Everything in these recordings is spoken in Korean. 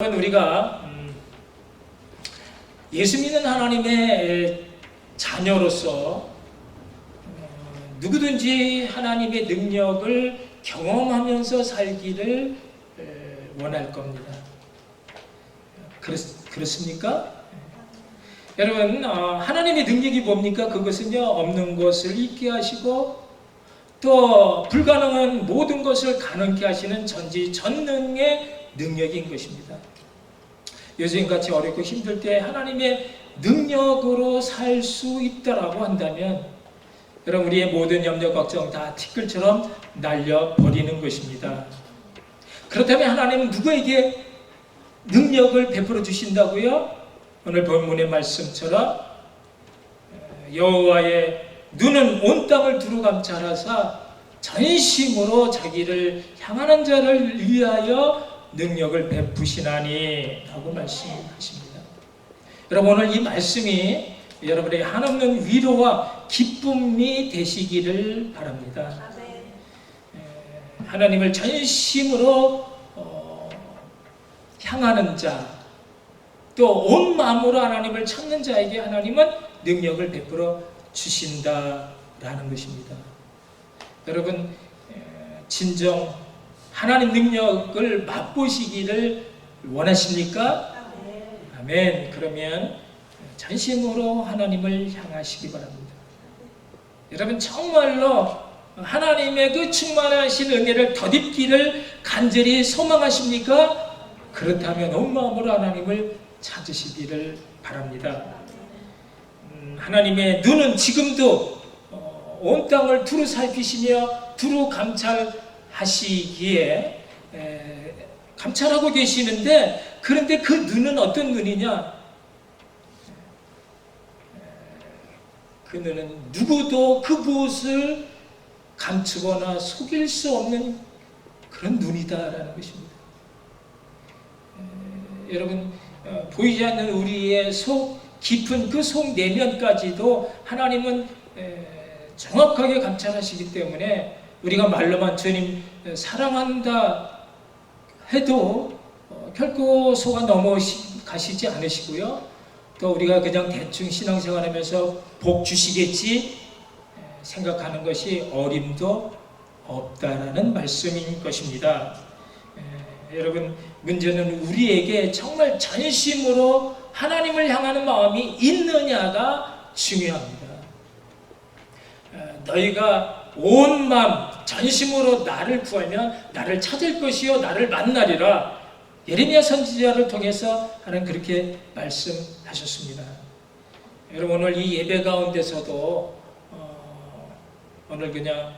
우리가 예수 믿는 하나님의 자녀로서 누구든지 하나님의 능력을 경험하면서 살기를 원할 겁니다. 그렇습니까? 여러분, 하나님의 능력이 뭡니까? 그것은요, 없는 것을 있게 하시고 또 불가능한 모든 것을 가능케 하시는 전지전능의 능력인 것입니다. 요즘같이 어렵고 힘들 때 하나님의 능력으로 살 수 있다라고 한다면 여러분, 우리의 모든 염려 걱정 다 티끌처럼 날려버리는 것입니다. 그렇다면 하나님은 누구에게 능력을 베풀어 주신다고요? 오늘 본문의 말씀처럼 여호와의 눈은 온 땅을 두루 감찰하사 전심으로 자기를 향하는 자를 위하여 능력을 베푸시나니 라고 말씀하십니다. 여러분, 오늘 이 말씀이 여러분에게 한없는 위로와 기쁨이 되시기를 바랍니다. 하나님을 전심으로 향하는 자, 또 온 마음으로 하나님을 찾는 자에게 하나님은 능력을 베풀어 주신다라는 것입니다. 여러분, 진정 하나님 능력을 맛보시기를 원하십니까? 아멘. 그러면 전심으로 하나님을 향하시기 바랍니다. 여러분, 정말로 하나님의 그 충만하신 은혜를 덧입기를 간절히 소망하십니까? 그렇다면 온 마음으로 하나님을 찾으시기를 바랍니다. 하나님의 눈은 지금도 온 땅을 두루 살피시며 두루 감찰하시기에 감찰하고 계시는데, 그런데 그 눈은 어떤 눈이냐? 그 눈은 누구도 그 무엇을 감추거나 속일 수 없는 그런 눈이다라는 것입니다. 여러분, 보이지 않는 우리의 속 깊은 그 속 내면까지도 하나님은 정확하게 감찰하시기 때문에 우리가 말로만 주님 사랑한다 해도 결코 속아 넘어가시지 않으시고요. 또 우리가 그냥 대충 신앙생활하면서 복 주시겠지 생각하는 것이 어림도 없다라는 말씀인 것입니다. 여러분, 문제는 우리에게 정말 전심으로 하나님을 향하는 마음이 있느냐가 중요합니다. 너희가 온 마음 전심으로 나를 구하면 나를 찾을 것이요 나를 만나리라. 예레미야 선지자를 통해서 하나님 그렇게 말씀하셨습니다. 여러분, 오늘 이 예배 가운데서도 오늘 그냥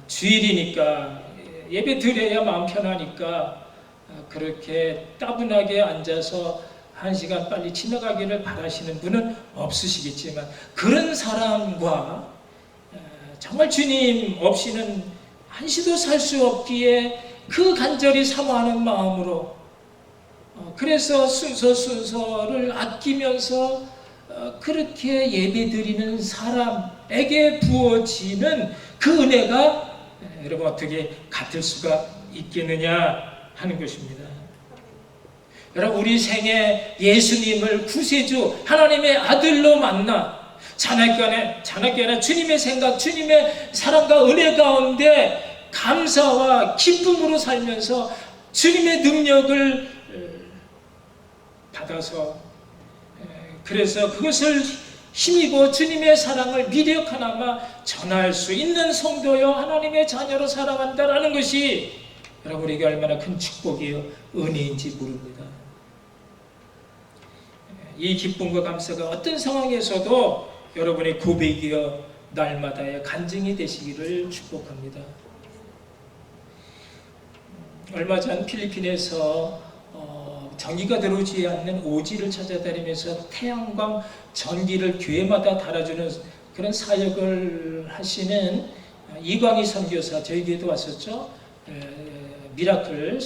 주일이니까 예배 드려야 마음 편하니까 그렇게 따분하게 앉아서 한 시간 빨리 지나가기를 바라시는 분은 없으시겠지만, 그런 사람과 정말 주님 없이는 한시도 살 수 없기에 그 간절히 사모하는 마음으로 그래서 순서를 아끼면서 그렇게 예배드리는 사람에게 부어지는 그 은혜가 여러분 어떻게 같을 수가 있겠느냐 하는 것입니다. 여러분, 우리 생에 예수님을 구세주 하나님의 아들로 만나 자나깨나 주님의 생각, 주님의 사랑과 은혜 가운데 감사와 기쁨으로 살면서 주님의 능력을 받아서 그래서 그것을 힘입어 주님의 사랑을 미력 하나마 전할 수 있는 성도여 하나님의 자녀로 살아간다라는 것이 여러분에게 얼마나 큰 축복이요 은혜인지 모릅니다. 이 기쁨과 감사가 어떤 상황에서도 여러분의 고백이여 날마다의 간증이 되시기를 축복합니다. 얼마 전 필리핀에서 전기가 들어오지 않는 오지를 찾아다니면서 태양광 전기를 교회마다 달아주는 그런 사역을 하시는 이광희 선교사, 저희 교회도 왔었죠. 미라클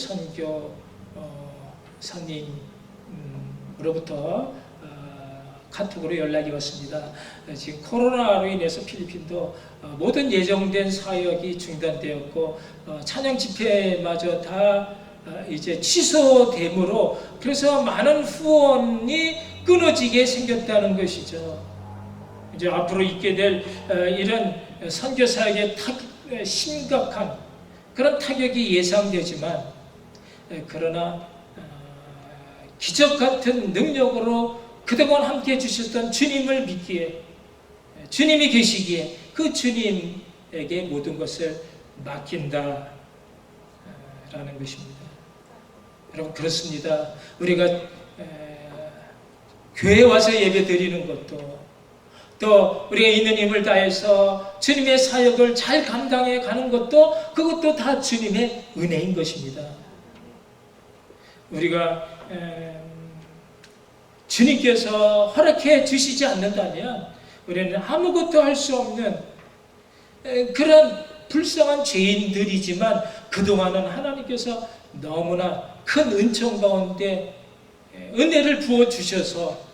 선교사님으로부터 카톡으로 연락이 왔습니다. 지금 코로나로 인해서 필리핀도 모든 예정된 사역이 중단되었고 찬양 집회마저 다 이제 취소되므로 그래서 많은 후원이 끊어지게 생겼다는 것이죠. 이제 앞으로 있게 될 이런 선교사에게 심각한 그런 타격이 예상되지만, 그러나 기적 같은 능력으로 그동안 함께 해주셨던 주님을 믿기에, 주님이 계시기에 그 주님에게 모든 것을 맡긴다라는 것입니다. 여러분, 그렇습니다. 우리가 교회에 와서 예배 드리는 것도, 또 우리가 있는 힘을 다해서 주님의 사역을 잘 감당해 가는 것도, 그것도 다 주님의 은혜인 것입니다. 우리가 주님께서 허락해 주시지 않는다면 우리는 아무것도 할 수 없는 그런 불쌍한 죄인들이지만, 그동안은 하나님께서 너무나 큰 은총 가운데 은혜를 부어주셔서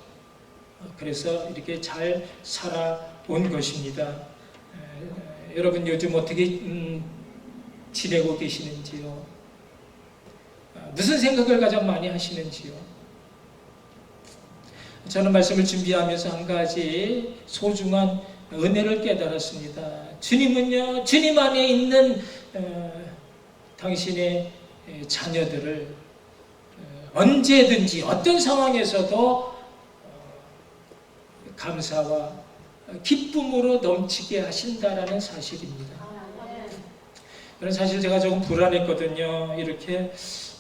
그래서 이렇게 잘 살아온 것입니다. 여러분, 요즘 어떻게 지내고 계시는지요? 무슨 생각을 가장 많이 하시는지요? 저는 말씀을 준비하면서 한 가지 소중한 은혜를 깨달았습니다. 주님은요, 주님 안에 있는 당신의 자녀들을 언제든지 어떤 상황에서도 감사와 기쁨으로 넘치게 하신다라는 사실입니다. 그런 사실 제가 조금 불안했거든요. 이렇게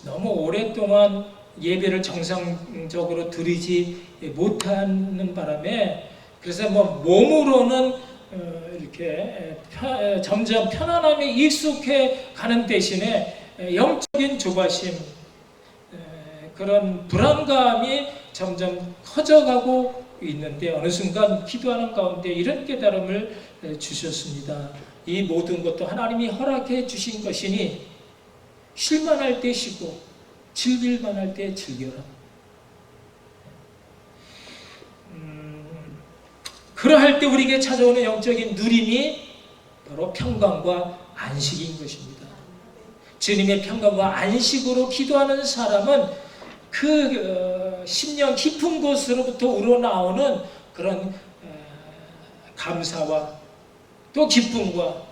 너무 오랫동안 예배를 정상적으로 드리지 못하는 바람에, 그래서 몸으로는 이렇게 점점 편안함에 익숙해 가는 대신에 영적인 조바심, 그런 불안감이 점점 커져가고 있는데, 어느 순간 기도하는 가운데 이런 깨달음을 주셨습니다. 이 모든 것도 하나님이 허락해 주신 것이니 쉴만할 때 쉬고 즐길만할 때 즐겨라. 그러할 때 우리에게 찾아오는 영적인 누림이 바로 평강과 안식인 것입니다. 주님의 평강과 안식으로 기도하는 사람은 그 심령 깊은 곳으로부터 우러나오는 그런 감사와 또 기쁨과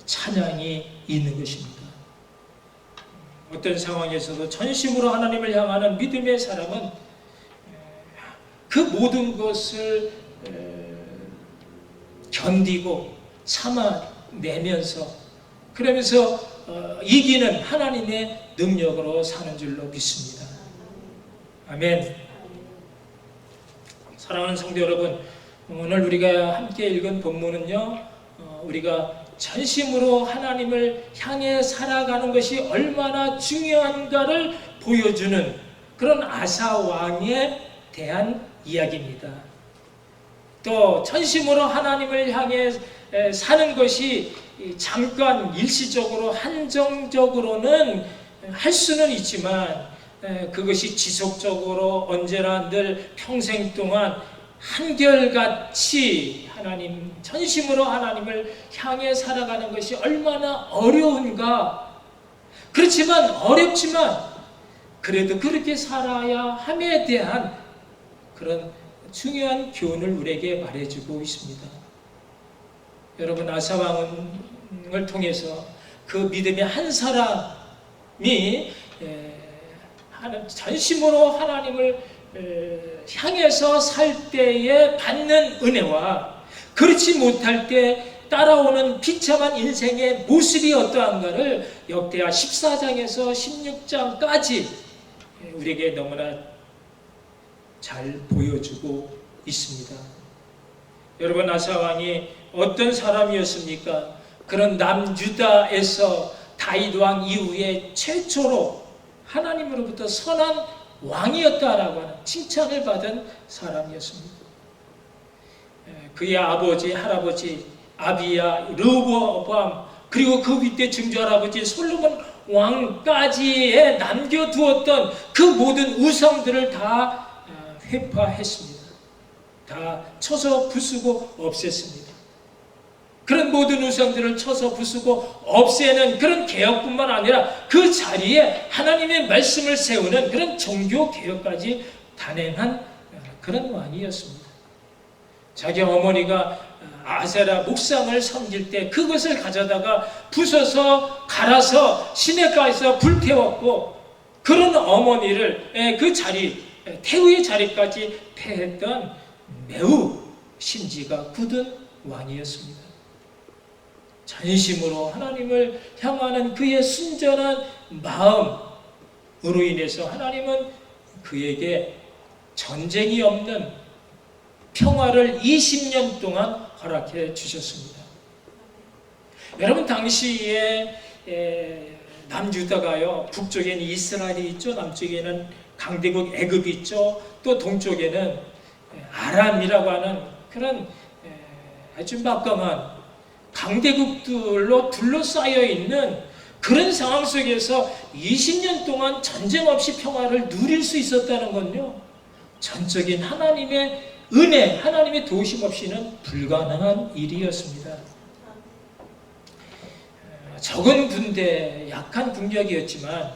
찬양이 있는 것입니다. 어떤 상황에서도 전심으로 하나님을 향하는 믿음의 사람은 그 모든 것을 견디고 참아내면서, 그러면서 이기는 하나님의 능력으로 사는 줄로 믿습니다. 아멘. 사랑하는 성도 여러분, 오늘 우리가 함께 읽은 본문은요, 우리가 전심으로 하나님을 향해 살아가는 것이 얼마나 중요한가를 보여주는 그런 아사 왕에 대한 이야기입니다. 또 전심으로 하나님을 향해 사는 것이 잠깐 일시적으로 한정적으로는 할 수는 있지만, 그것이 지속적으로 언제나 늘 평생 동안 한결같이 하나님, 전심으로 하나님을 향해 살아가는 것이 얼마나 어려운가. 그렇지만, 어렵지만 그래도 그렇게 살아야 함에 대한 그런 중요한 교훈을 우리에게 말해주고 있습니다. 여러분, 아사왕을 통해서 그 믿음의 한 사람이 전심으로 하나님을 향해서 살 때에 받는 은혜와, 그렇지 못할 때 따라오는 비참한 인생의 모습이 어떠한가를 역대하 14장에서 16장까지 우리에게 너무나 잘 보여주고 있습니다. 여러분, 아사왕이 어떤 사람이었습니까? 그런 남유다에서 다윗 왕 이후에 최초로 하나님으로부터 선한 왕이었다라고 하는 칭찬을 받은 사람이었습니다. 그의 아버지, 할아버지 아비야, 르호보암, 그리고 그 밑에 증조할아버지 솔로몬 왕까지에 남겨두었던 그 모든 우상들을 다 회파했습니다. 다 쳐서 부수고 없앴습니다. 그런 모든 우상들을 쳐서 부수고 없애는 그런 개혁뿐만 아니라 그 자리에 하나님의 말씀을 세우는 그런 종교 개혁까지 단행한 그런 왕이었습니다. 자기 어머니가 아세라 목상을 섬길 때 그것을 가져다가 부숴서 갈아서 시냇가에서 불태웠고, 그런 어머니를 그 자리, 태우의 자리까지 패했던 매우 심지가 굳은 왕이었습니다. 전심으로 하나님을 향하는 그의 순전한 마음으로 인해서 하나님은 그에게 전쟁이 없는 평화를 20년 동안 허락해 주셨습니다. 여러분, 당시에 남유다가요, 북쪽에는 이스라엘이 있죠, 남쪽에는 강대국 애굽이 있죠, 또 동쪽에는 아람이라고 하는 그런 아주 막강한 강대국들로 둘러싸여 있는 그런 상황 속에서 20년 동안 전쟁 없이 평화를 누릴 수 있었다는 건요, 전적인 하나님의 은혜, 하나님의 도우심 없이는 불가능한 일이었습니다. 적은 군대, 약한 군력이었지만,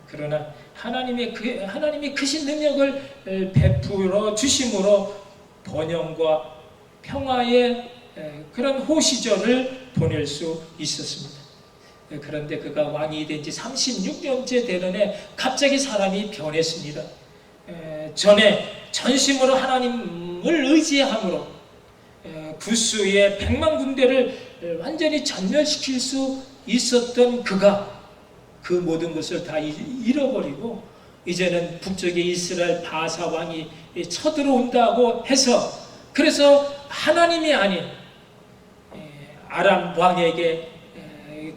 그러나 하나님이 크신 능력을 베풀어 주심으로 번영과 평화의 그런 호시절을 보낼 수 있었습니다. 그런데 그가 왕이 된 지 36년째 되는 해 갑자기 사람이 변했습니다. 전에 전심으로 하나님을 의지함으로 구스의 100만 군대를 완전히 전멸시킬 수 있었던 그가 그 모든 것을 다 잃어버리고, 이제는 북쪽에 이스라엘 바사 왕이 쳐들어온다고 해서, 그래서 하나님이 아닌 아람 왕에게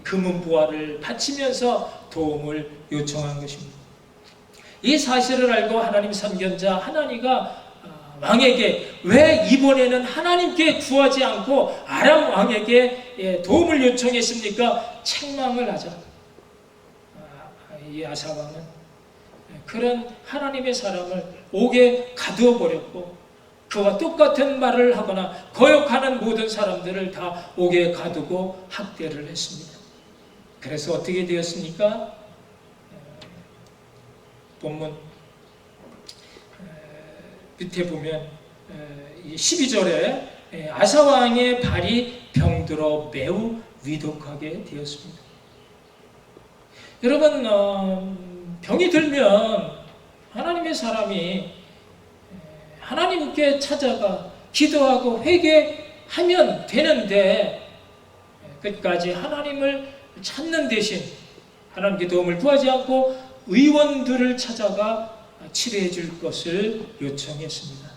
금은부화를 바치면서 도움을 요청한 것입니다. 이 사실을 알고 하나님 선견자 하나니가 왕에게 왜 이번에는 하나님께 구하지 않고 아람 왕에게 도움을 요청했습니까? 책망을 하자. 이 아사 왕은 그런 하나님의 사람을 옥에 가두어 버렸고, 그와 똑같은 말을 하거나 거역하는 모든 사람들을 다 옥에 가두고 학대를 했습니다. 그래서 어떻게 되었습니까? 본문 밑에 보면 12절에 아사왕의 발이 병들어 매우 위독하게 되었습니다. 여러분, 병이 들면 하나님의 사람이 하나님께 찾아가 기도하고 회개하면 되는데, 끝까지 하나님을 찾는 대신 하나님께 도움을 구하지 않고 의원들을 찾아가 치료해 줄 것을 요청했습니다.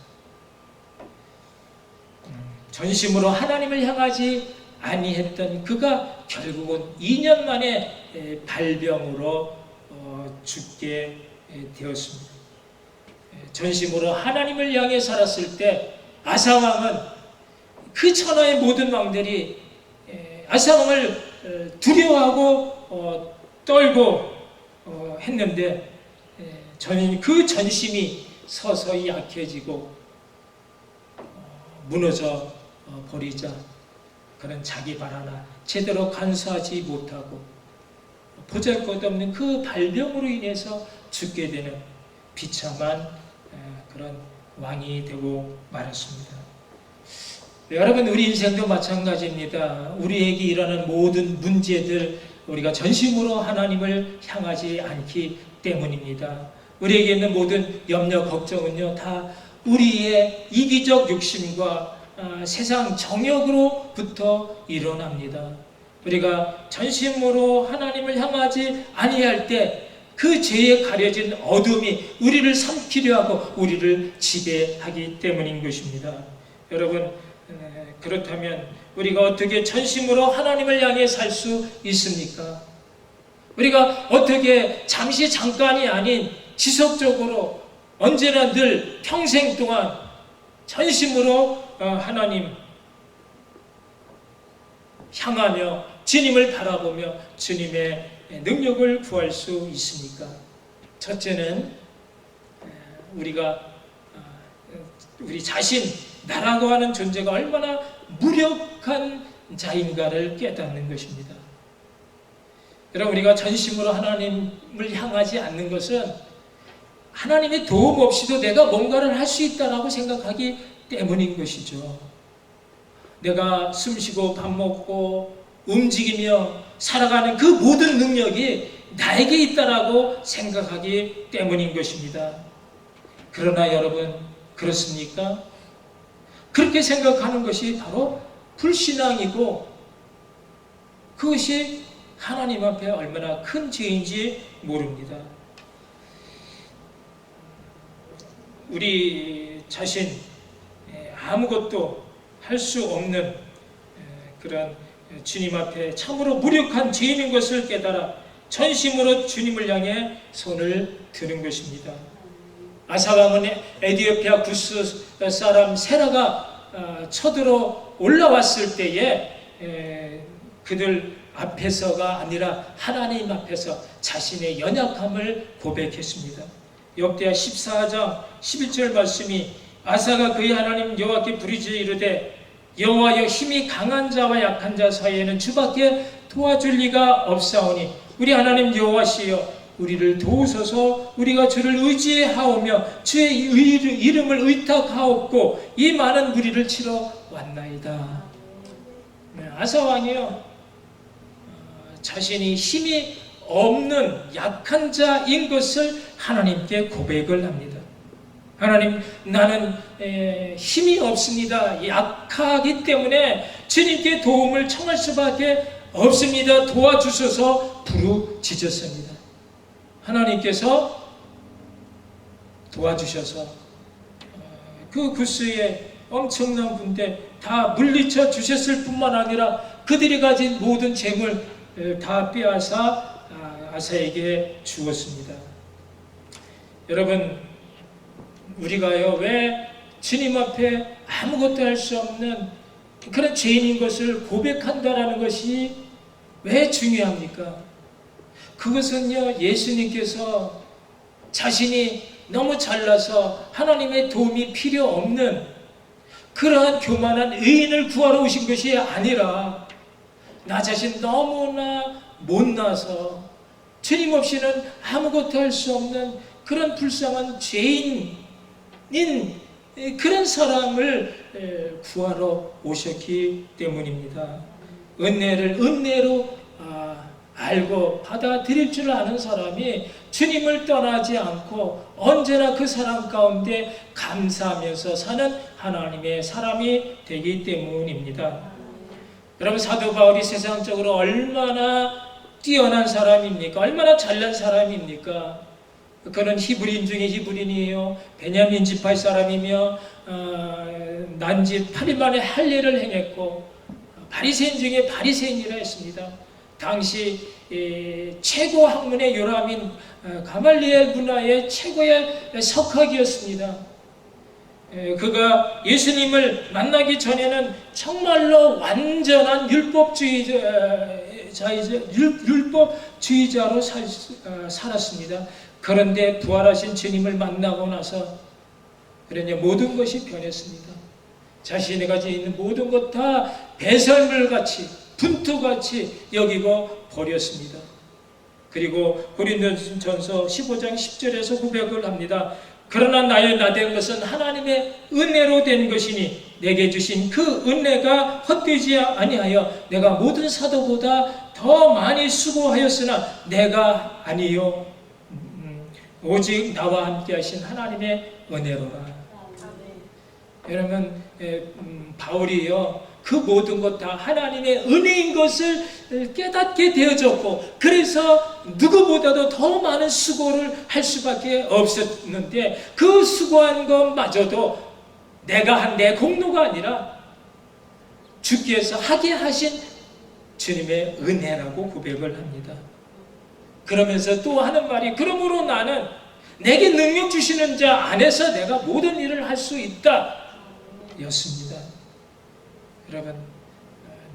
전심으로 하나님을 향하지 아니했던 그가 결국은 2년 만에 발병으로 죽게 되었습니다. 전심으로 하나님을 향해 살았을 때 아사왕은 그 천하의 모든 왕들이 아사왕을 두려워하고 떨고 했는데, 그 전심이 서서히 약해지고 무너져 버리자 그는 자기 발 하나 제대로 간수하지 못하고 보잘것없는 그 발병으로 인해서 죽게 되는 비참한 그런 왕이 되고 말았습니다. 여러분, 우리 인생도 마찬가지입니다. 우리에게 일어나는 모든 문제들, 우리가 전심으로 하나님을 향하지 않기 때문입니다. 우리에게 있는 모든 염려, 걱정은요, 다 우리의 이기적 욕심과 세상 정욕으로부터 일어납니다. 우리가 전심으로 하나님을 향하지 아니할 때 그 죄에 가려진 어둠이 우리를 삼키려 하고 우리를 지배하기 때문인 것입니다. 여러분, 그렇다면 우리가 어떻게 전심으로 하나님을 향해 살 수 있습니까? 우리가 어떻게 잠깐이 아닌 지속적으로 언제나 늘 평생 동안 전심으로 하나님 향하며 주님을 바라보며 주님의 능력을 구할 수 있습니까? 첫째는 우리 자신, 나라고 하는 존재가 얼마나 무력한 자인가를 깨닫는 것입니다. 여러분, 우리가 전심으로 하나님을 향하지 않는 것은 하나님의 도움 없이도 내가 뭔가를 할 수 있다고 생각하기 때문인 것이죠. 내가 숨쉬고 밥 먹고 움직이며 살아가는 그 모든 능력이 나에게 있다라고 생각하기 때문인 것입니다. 그러나 여러분, 그렇습니까? 그렇게 생각하는 것이 바로 불신앙이고, 그것이 하나님 앞에 얼마나 큰 죄인지 모릅니다. 우리 자신 아무것도 할 수 없는 그런 주님 앞에 참으로 무력한 죄인인 것을 깨달아 전심으로 주님을 향해 손을 드는 것입니다. 아사왕은 에티오피아 구스 사람 세라가 쳐들어 올라왔을 때에 그들 앞에서가 아니라 하나님 앞에서 자신의 연약함을 고백했습니다. 역대하 14장 11절 말씀이 아사가 그의 하나님 여호와께 부르짖어 이르되 여호와여, 힘이 강한 자와 약한 자 사이에는 주밖에 도와줄 리가 없사오니 우리 하나님 여호와시여, 우리를 도우소서. 우리가 주를 의지하오며 주의 이름을 의탁하옵고 이 많은 무리를 치러 왔나이다. 아사 왕이요, 자신이 힘이 없는 약한 자인 것을 하나님께 고백을 합니다. 하나님, 나는 힘이 없습니다. 약하기 때문에 주님께 도움을 청할 수밖에 없습니다. 도와주셔서 부르짖었습니다. 하나님께서 도와주셔서 그 구스의 엄청난 군대 다 물리쳐 주셨을 뿐만 아니라 그들이 가진 모든 재물 다 빼앗아 아사에게 주었습니다. 여러분, 우리가요, 왜 주님 앞에 아무것도 할 수 없는 그런 죄인인 것을 고백한다라는 것이 왜 중요합니까? 그것은요, 예수님께서 자신이 너무 잘나서 하나님의 도움이 필요 없는 그러한 교만한 의인을 구하러 오신 것이 아니라 나 자신 너무나 못나서 주님 없이는 아무것도 할 수 없는 그런 불쌍한 죄인인 그런 사람을 구하러 오셨기 때문입니다. 은혜를 은혜로 알고 받아들일 줄 아는 사람이 주님을 떠나지 않고 언제나 그 사람 가운데 감사하면서 사는 하나님의 사람이 되기 때문입니다. 여러분, 사도 바울이 세상적으로 얼마나 뛰어난 사람입니까? 얼마나 잘난 사람입니까? 그는 히브리인 중에 히브리인이에요. 베냐민 지파의 사람이며 난지 8일 만에 할례를 행했고 바리새인 중에 바리새인이라 했습니다. 당시 최고 학문의 요람인 가말리엘 문화의 최고의 석학이었습니다. 그가 예수님을 만나기 전에는 정말로 완전한 율법주의자로 살았습니다. 그런데 부활하신 주님을 만나고 나서 모든 것이 변했습니다. 자신이 가지고 있는 모든 것 다 배설물같이 분투같이 여기고 버렸습니다. 그리고 고린도전서 15장 10절에서 고백을 합니다. 그러나 나의 나된 것은 하나님의 은혜로 된 것이니 내게 주신 그 은혜가 헛되지 아니하여 내가 모든 사도보다 더 많이 수고하였으나 내가 아니요 오직 나와 함께 하신 하나님의 은혜로라. 여러분, 바울이요, 그 모든 것 다 하나님의 은혜인 것을 깨닫게 되어졌고, 그래서 누구보다도 더 많은 수고를 할 수밖에 없었는데, 그 수고한 것마저도 내가 한 내 공로가 아니라 주께서 하게 하신 주님의 은혜라고 고백을 합니다. 그러면서 또 하는 말이, 그러므로 나는 내게 능력 주시는 자 안에서 내가 모든 일을 할 수 있다 였습니다. 여러분,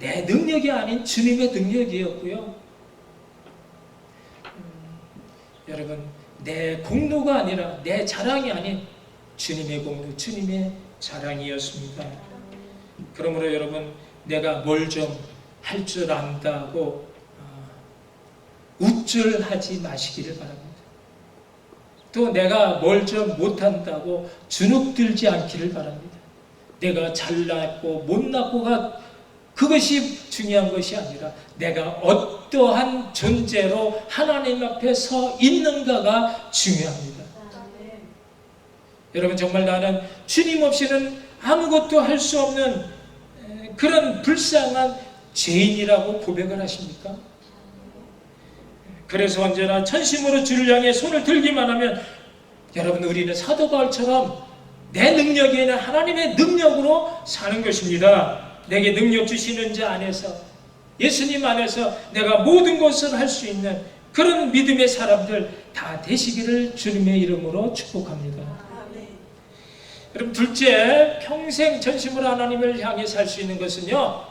내 능력이 아닌 주님의 능력이었고요. 여러분, 내 공로가 아니라 내 자랑이 아닌 주님의 공로, 주님의 자랑이었습니다. 그러므로 여러분, 내가 뭘 좀 할 줄 안다고 우쭐하지 마시기를 바랍니다. 또 내가 뭘 좀 못한다고 주눅들지 않기를 바랍니다. 내가 잘났고 못났고가 그것이 중요한 것이 아니라 내가 어떠한 존재로 하나님 앞에 서 있는가가 중요합니다. 여러분, 정말 나는 주님 없이는 아무것도 할 수 없는 그런 불쌍한 죄인이라고 고백을 하십니까? 그래서 언제나 전심으로 주를 향해 손을 들기만 하면 여러분, 우리는 사도 바울처럼 내 능력이 아니라 하나님의 능력으로 사는 것입니다. 내게 능력 주시는 자 안에서, 예수님 안에서 내가 모든 것을 할 수 있는 그런 믿음의 사람들 다 되시기를 주님의 이름으로 축복합니다. 여러분, 둘째, 평생 전심으로 하나님을 향해 살 수 있는 것은요,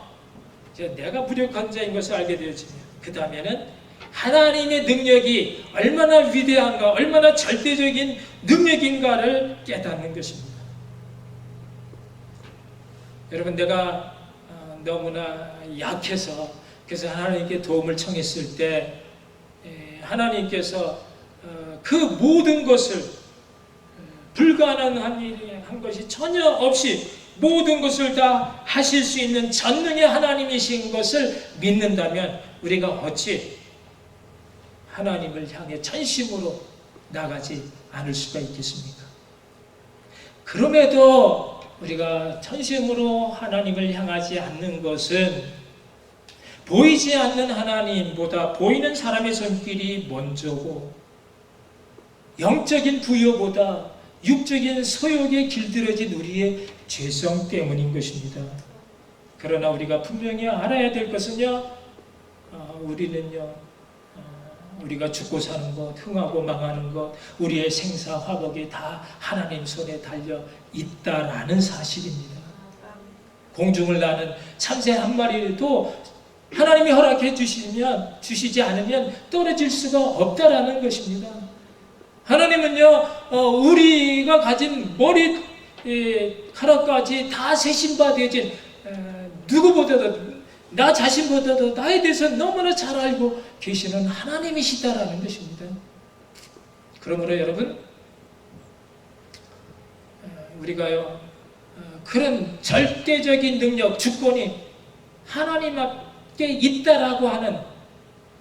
내가 무력한 자인 것을 알게 되어지면 그 다음에는 하나님의 능력이 얼마나 위대한가, 얼마나 절대적인 능력인가를 깨닫는 것입니다. 여러분, 내가 너무나 약해서 그래서 하나님께 도움을 청했을 때 하나님께서 그 모든 것을 불가능한 것이 전혀 없이 모든 것을 다 하실 수 있는 전능의 하나님이신 것을 믿는다면 우리가 어찌 하나님을 향해 전심으로 나가지 않을 수가 있겠습니까? 그럼에도 우리가 전심으로 하나님을 향하지 않는 것은 보이지 않는 하나님보다 보이는 사람의 손길이 먼저고 영적인 부여보다 육적인 소욕에 길들여진 우리의 죄성 때문인 것입니다. 그러나 우리가 분명히 알아야 될 것은요, 우리가 죽고 사는 것, 흥하고 망하는 것, 우리의 생사 화복이 다 하나님 손에 달려 있다라는 사실입니다. 공중을 나는 참새 한 마리도 하나님이 허락해 주시지 않으면 떨어질 수가 없다라는 것입니다. 하나님은요, 우리가 가진 머리카락까지 다 세심바 되어진 누구보다도, 나 자신보다도 나에 대해서 너무나 잘 알고 계시는 하나님이시다라는 것입니다. 그러므로 여러분, 우리가요, 그런 절대적인 능력, 주권이 하나님 앞에 있다라고 하는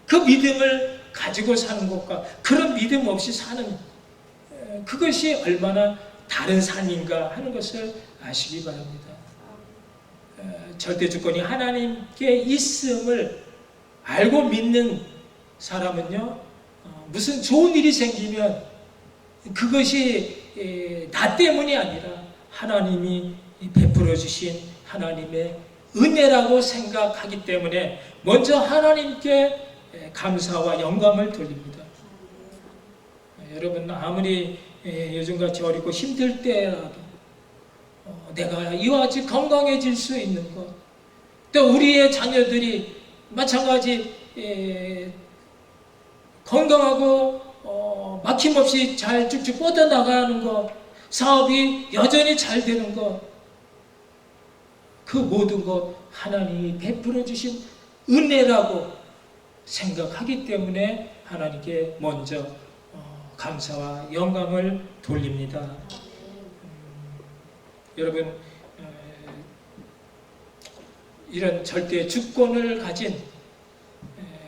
그 믿음을 가지고 사는 것과 그런 믿음 없이 사는 그것이 얼마나 다른 삶인가 하는 것을 아시기 바랍니다. 절대 주권이 하나님께 있음을 알고 믿는 사람은요, 무슨 좋은 일이 생기면 그것이 나 때문이 아니라 하나님이 베풀어 주신 하나님의 은혜라고 생각하기 때문에 먼저 하나님께 감사와 영광을 돌립니다. 여러분, 아무리 요즘같이 어렵고 힘들 때라도 내가 이와 같이 건강해질 수 있는 것, 또 우리의 자녀들이 마찬가지 건강하고 막힘없이 잘 쭉쭉 뻗어나가는 것, 사업이 여전히 잘 되는 것, 그 모든 것 하나님이 베풀어 주신 은혜라고 생각하기 때문에 하나님께 먼저 감사와 영광을 돌립니다. 여러분, 이런 절대 주권을 가진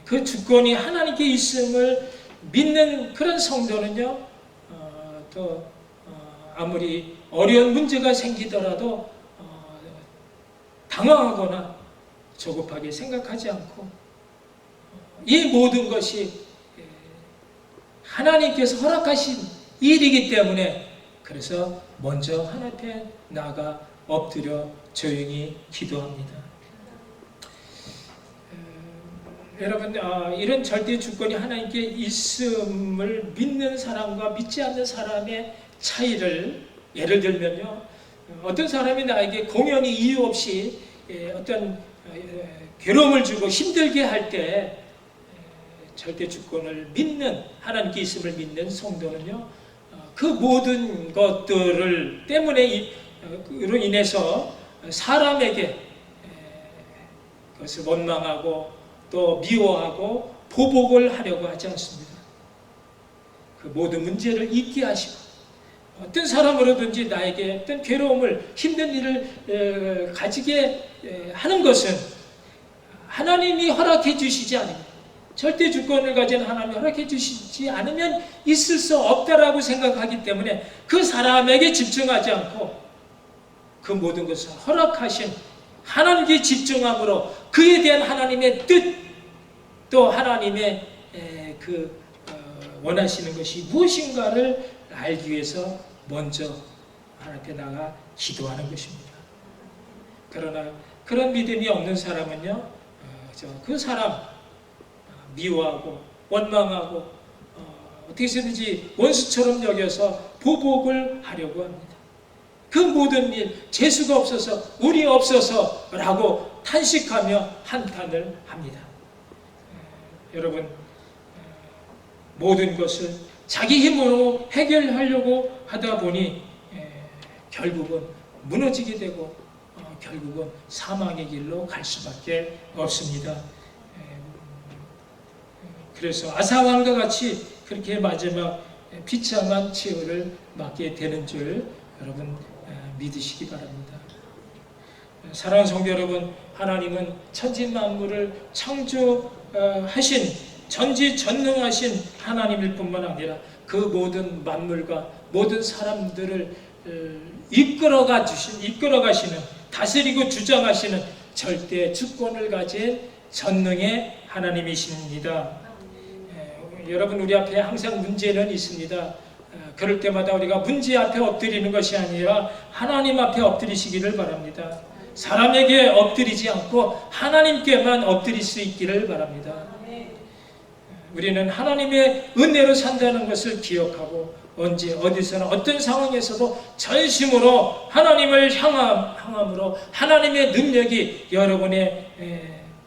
그 주권이 하나님께 있음을 믿는 그런 성도는요, 또 아무리 어려운 문제가 생기더라도 당황하거나 조급하게 생각하지 않고 이 모든 것이 하나님께서 허락하신 일이기 때문에 그래서 먼저 하나님 앞에 나가 엎드려 조용히 기도합니다. 여러분, 이런 절대 주권이 하나님께 있음을 믿는 사람과 믿지 않는 사람의 차이를 예를 들면요, 어떤 사람이 나에게 공연히 이유 없이 어떤 괴로움을 주고 힘들게 할 때 절대 주권을 믿는, 하나님께 있음을 믿는 성도는요, 그 모든 것들을 때문에 로 인해서 사람에게 그것을 원망하고 또 미워하고 보복을 하려고 하지 않습니다. 그 모든 문제를 잊게 하시고 어떤 사람으로든지 나에게 어떤 괴로움을 힘든 일을 가지게 하는 것은 하나님이 허락해 주시지 않으면, 절대 주권을 가진 하나님이 허락해 주시지 않으면 있을 수 없다라고 생각하기 때문에 그 사람에게 집중하지 않고 그 모든 것을 허락하신 하나님께 집중함으로 그에 대한 하나님의 뜻, 또 하나님의 원하시는 것이 무엇인가를 알기 위해서 먼저 하나님 앞에 나가 기도하는 것입니다. 그러나 그런 믿음이 없는 사람은요, 그 사람 미워하고 원망하고 어떻게 해서든지 원수처럼 여겨서 보복을 하려고 합니다. 그 모든 일, 재수가 없어서, 운이 없어서 라고 탄식하며 한탄을 합니다. 여러분, 모든 것을 자기 힘으로 해결하려고 하다 보니 결국은 무너지게 되고 결국은 사망의 길로 갈 수밖에 없습니다. 그래서 아사왕과 같이 그렇게 마지막 비참한 최후를 맞게 되는 줄 여러분 믿으시기 바랍니다. 사랑하는 성도 여러분, 하나님은 천지만물을 창조하신 전지전능하신 하나님일 뿐만 아니라 그 모든 만물과 모든 사람들을 이끌어가시는, 다스리고 주장하시는 절대 주권을 가진 전능의 하나님이십니다. 여러분, 우리 앞에 항상 문제는 있습니다. 그럴 때마다 우리가 문제 앞에 엎드리는 것이 아니라 하나님 앞에 엎드리시기를 바랍니다. 사람에게 엎드리지 않고 하나님께만 엎드릴 수 있기를 바랍니다. 우리는 하나님의 은혜로 산다는 것을 기억하고 언제 어디서나 어떤 상황에서도 전심으로 하나님을 향함으로 하나님의 능력이 여러분의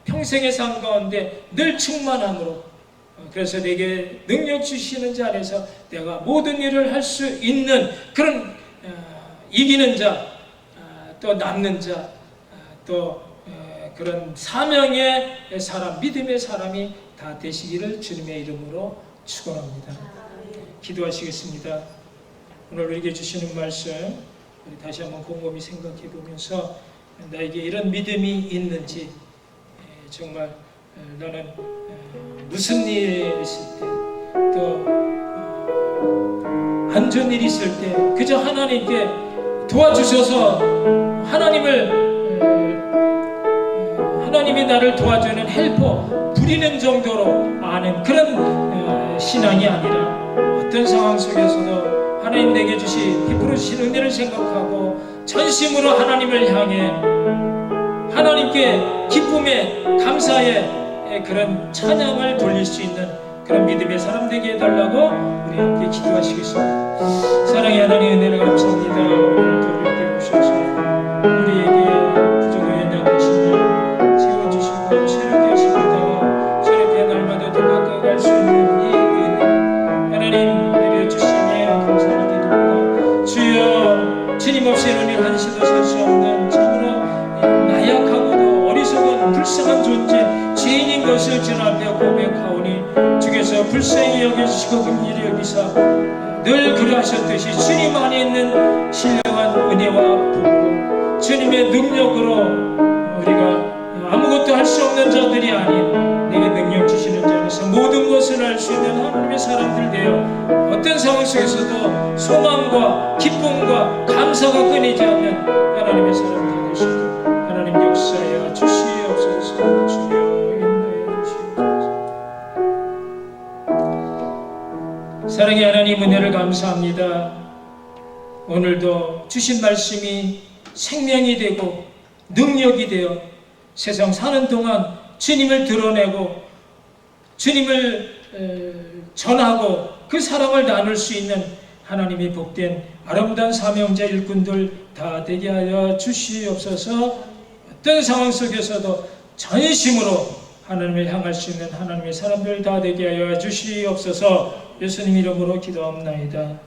평생의 삶 가운데 늘 충만함으로, 그래서 내게 능력 주시는 자 안에서 내가 모든 일을 할 수 있는 그런 이기는 자, 또 남는 자, 또 그런 사명의 사람, 믿음의 사람이 다 되시기를 주님의 이름으로 축원합니다. 기도하시겠습니다. 오늘 우리에게 주시는 말씀 우리 다시 한번 곰곰이 생각해 보면서 나에게 이런 믿음이 있는지, 정말 나는 무슨 일이 있을 때, 또 안 좋은 일이 있을 때 그저 하나님께 도와주셔서 하나님이 나를 도와주는 헬퍼 부리는 정도로 아는 그런 신앙이 아니라 어떤 상황 속에서도 하나님 내게 베풀어 주신 은혜를 생각하고 전심으로 하나님을 향해 하나님께 기쁨의 감사의 그런 찬양을 돌릴 수 있는 그런 믿음의 사람 되게 해달라고 우리 함께 기도하시겠습니다. 사랑의 하나님, 은혜를 감사합니다. 오늘도 이렇게 오셔서 우리에게 부족을 연장하시니 지워주시고 새롭게 하십니다. 새롭게 날마다 더 가까이갈 수 있는 이 은혜 하나님 내려주시니 감사를 드립니다. 주여, 주님 없이 은혜 한시도 살 수 없는 참으로 나약하고도 어리석은 불쌍한 존재 죄인인 것을 주님 앞에 고백하오니 주께서 불쌍히 여겨주시고 긍휼히 여기사 늘 그러하셨듯이 주님 안에 있는 신령한 은혜와 복으로 주님의 능력으로 우리가 아무것도 할 수 없는 자들이 아닌 내게 능력 주시는 자 안에서 모든 것을 알 수 있는 하나님의 사람들 되어 어떤 상황 속에서도 소망과 기쁨과 감사가 끊이지 않는 하나님의 사람 다 되시고 하나님 역사여 주시옵소서. 주여 인도해 주시옵소서. 사랑의 하나님, 은혜를 감사합니다. 오늘도 주신 말씀이 생명이 되고 능력이 되어 세상 사는 동안 주님을 드러내고 주님을 전하고 그 사랑을 나눌 수 있는 하나님의 복된 아름다운 사명자 일꾼들 다 되게 하여 주시옵소서. 어떤 상황 속에서도 전심으로 하나님을 향할 수 있는 하나님의 사람들 다 되게 하여 주시옵소서. 예수님 이름으로 기도합나이다.